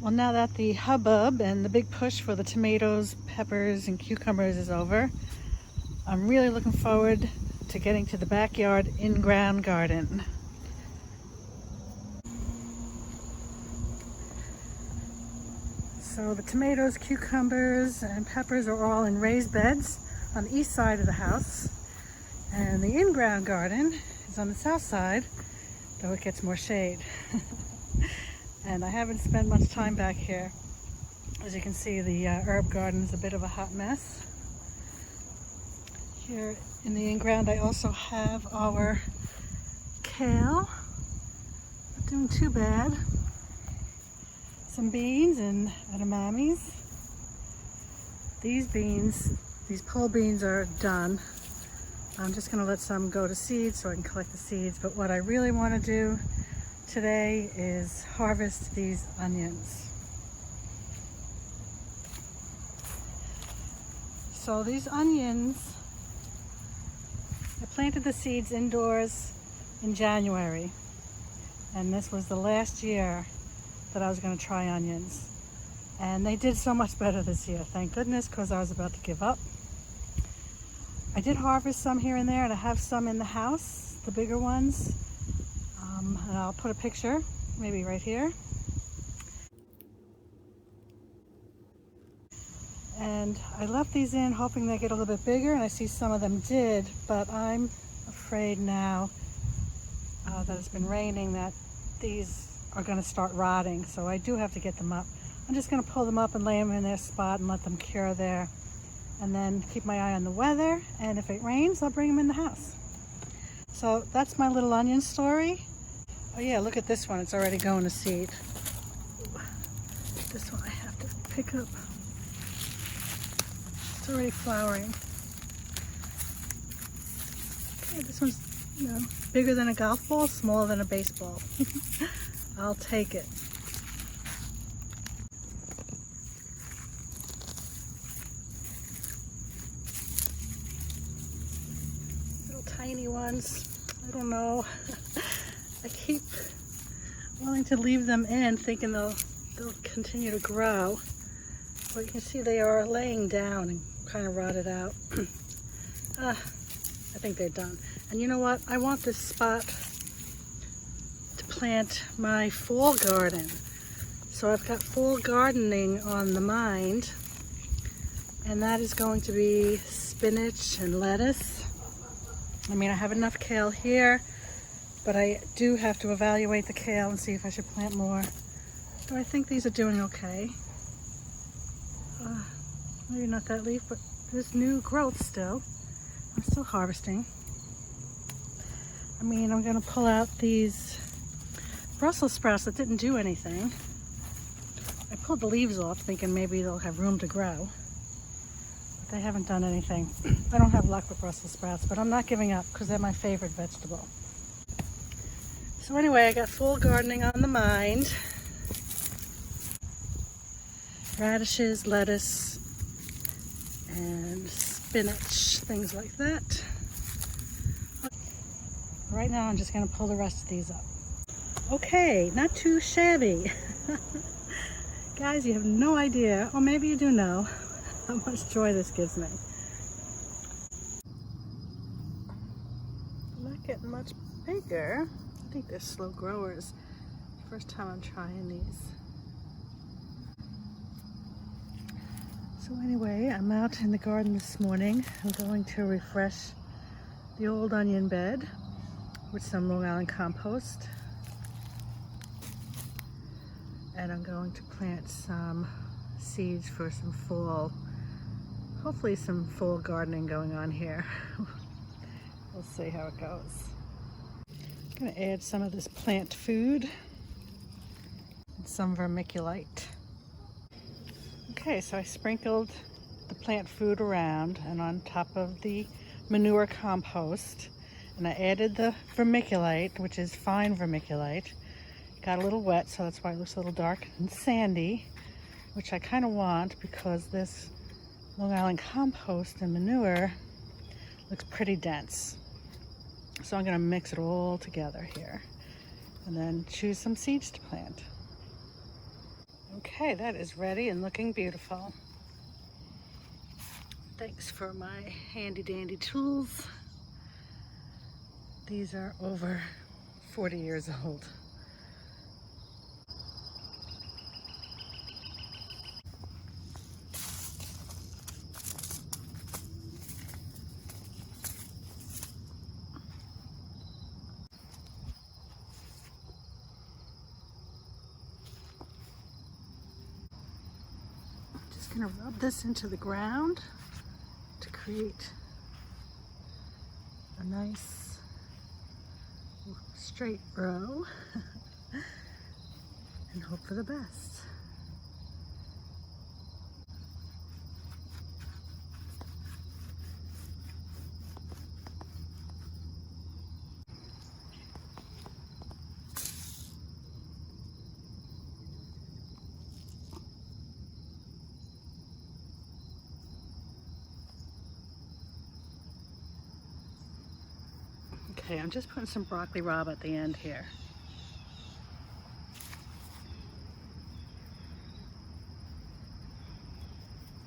Well, now that the hubbub and the big push for the tomatoes, peppers, and cucumbers is over, I'm really looking forward to getting to the backyard in-ground garden. So the tomatoes, cucumbers, and peppers are all in raised beds on the east side of the house. And the in-ground garden is on the south side, though it gets more shade. And I haven't spent much time back here. As you can see, the herb garden is a bit of a hot mess. Here in the in-ground I also have our kale, not doing too bad. Some beans and edamames. These pole beans are done. I'm just going to let some go to seed so I can collect the seeds, but what I really want to do today is harvest these onions. So these onions, I planted the seeds indoors in January, and this was the last year that I was going to try onions. And they did so much better this year, thank goodness, because I was about to give up. I did harvest some here and there, and I have some in the house, the bigger ones. And I'll put a picture, maybe right here. And I left these in hoping they get a little bit bigger, and I see some of them did, but I'm afraid now that it's been raining that these are going to start rotting, so I do have to get them up. I'm just going to pull them up and lay them in their spot and let them cure there, and then keep my eye on the weather, and if it rains I'll bring them in the house. So that's my little onion story. Oh yeah, look at this one, it's already going to seed. This one I have to pick up. It's already flowering. Okay, this one's, bigger than a golf ball, smaller than a baseball. I'll take it. Little tiny ones, I don't know. I keep wanting to leave them in, thinking they'll continue to grow. But you can see they are laying down and kind of rotted out. I think they're done. And you know what? I want this spot to plant my fall garden. So I've got fall gardening on the mind, and that is going to be spinach and lettuce. I mean, I have enough kale here, but I do have to evaluate the kale and see if I should plant more. So I think these are doing okay. Maybe not that leaf, but there's new growth still. I'm still harvesting. I mean, I'm gonna pull out these Brussels sprouts that didn't do anything. I pulled the leaves off thinking maybe they'll have room to grow, but they haven't done anything. I don't have luck with Brussels sprouts, but I'm not giving up because they're my favorite vegetable. So anyway, I got fall gardening on the mind. Radishes, lettuce, and spinach, things like that. Right now I'm just going to pull the rest of these up. Okay, not too shabby. Guys, you have no idea, or maybe you do know, how much joy this gives me. Not getting much bigger. I think they're slow growers. First time I'm trying these. So anyway, I'm out in the garden this morning. I'm going to refresh the old onion bed with some Long Island compost. And I'm going to plant some seeds for some fall, hopefully some fall gardening going on here. We'll see how it goes. I'm going to add some of this plant food and some vermiculite. Okay, so I sprinkled the plant food around and on top of the manure compost, and I added the vermiculite, which is fine vermiculite. Got a little wet, so that's why it looks a little dark and sandy, which I kind of want because this Long Island compost and manure looks pretty dense. So I'm going to mix it all together here and then choose some seeds to plant. Okay, that is ready and looking beautiful. Thanks for my handy dandy tools. These are over 40 years old. Just gonna rub this into the ground to create a nice straight row and hope for the best. Okay, I'm just putting some broccoli rabe at the end here.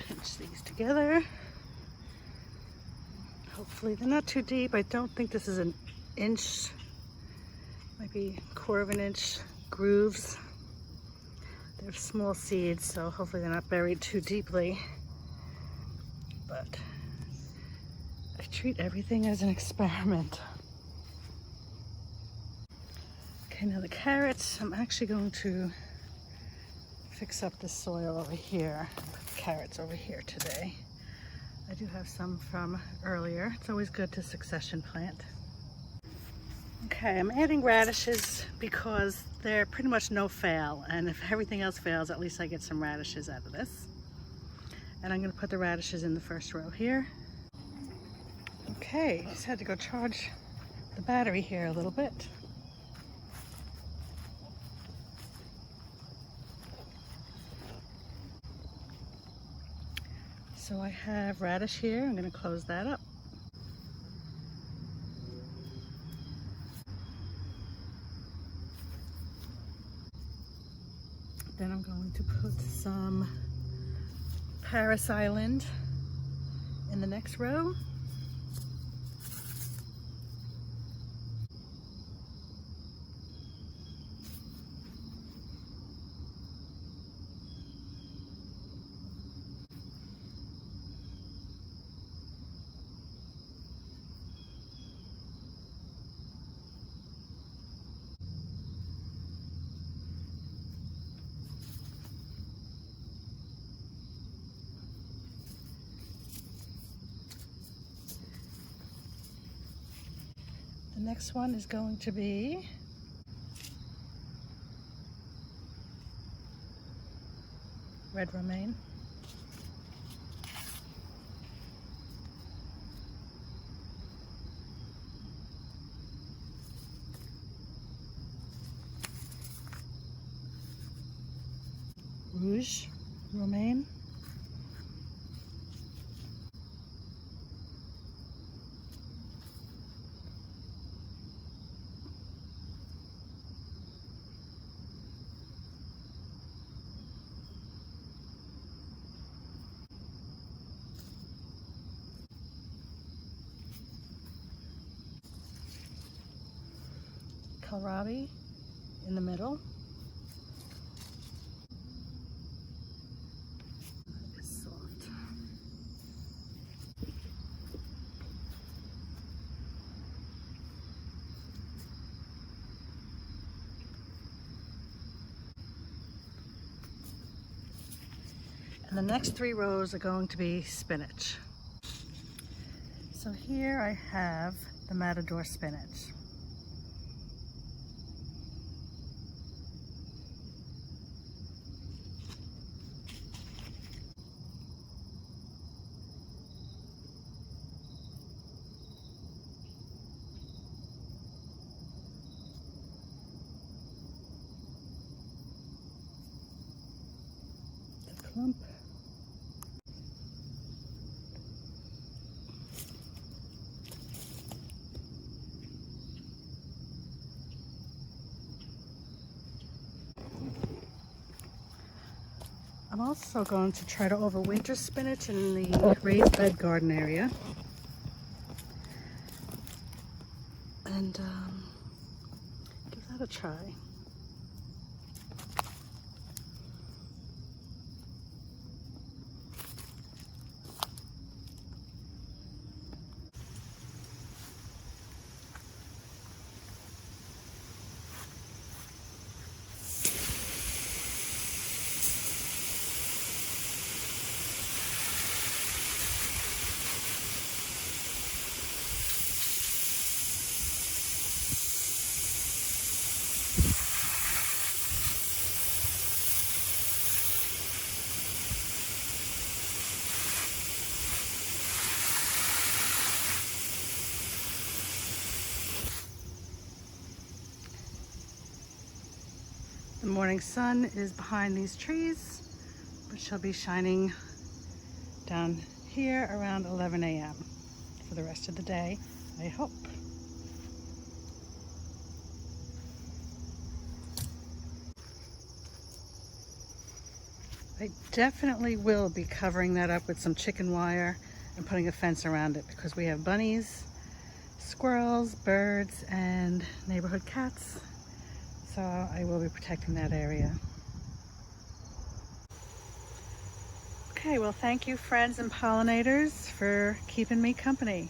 Pinch these together. Hopefully they're not too deep. I don't think this is an inch, maybe a quarter of an inch grooves. They're small seeds, so hopefully they're not buried too deeply. But I treat everything as an experiment. Okay, now the carrots, I'm actually going to fix up the soil over here. Put the carrots over here today. I do have some from earlier. It's always good to succession plant. Okay, I'm adding radishes because they're pretty much no fail, and if everything else fails, at least I get some radishes out of this. And I'm going to put the radishes in the first row here. Okay, just had to go charge the battery here a little bit. So I have radish here. I'm going to close that up. Then I'm going to put some Paris Island in the next row. The next one is going to be red romaine. Rouge romaine. Kohlrabi in the middle. It's soft. And the next 3 rows are going to be spinach. So here I have the Matador spinach. The clump. I'm also going to try to overwinter spinach in the raised bed garden area. And give that a try. The morning sun is behind these trees, but shall be shining down here around 11 a.m. for the rest of the day, I hope. I definitely will be covering that up with some chicken wire and putting a fence around it because we have bunnies, squirrels, birds, and neighborhood cats. So I will be protecting that area. Okay, well, thank you, friends and pollinators, for keeping me company.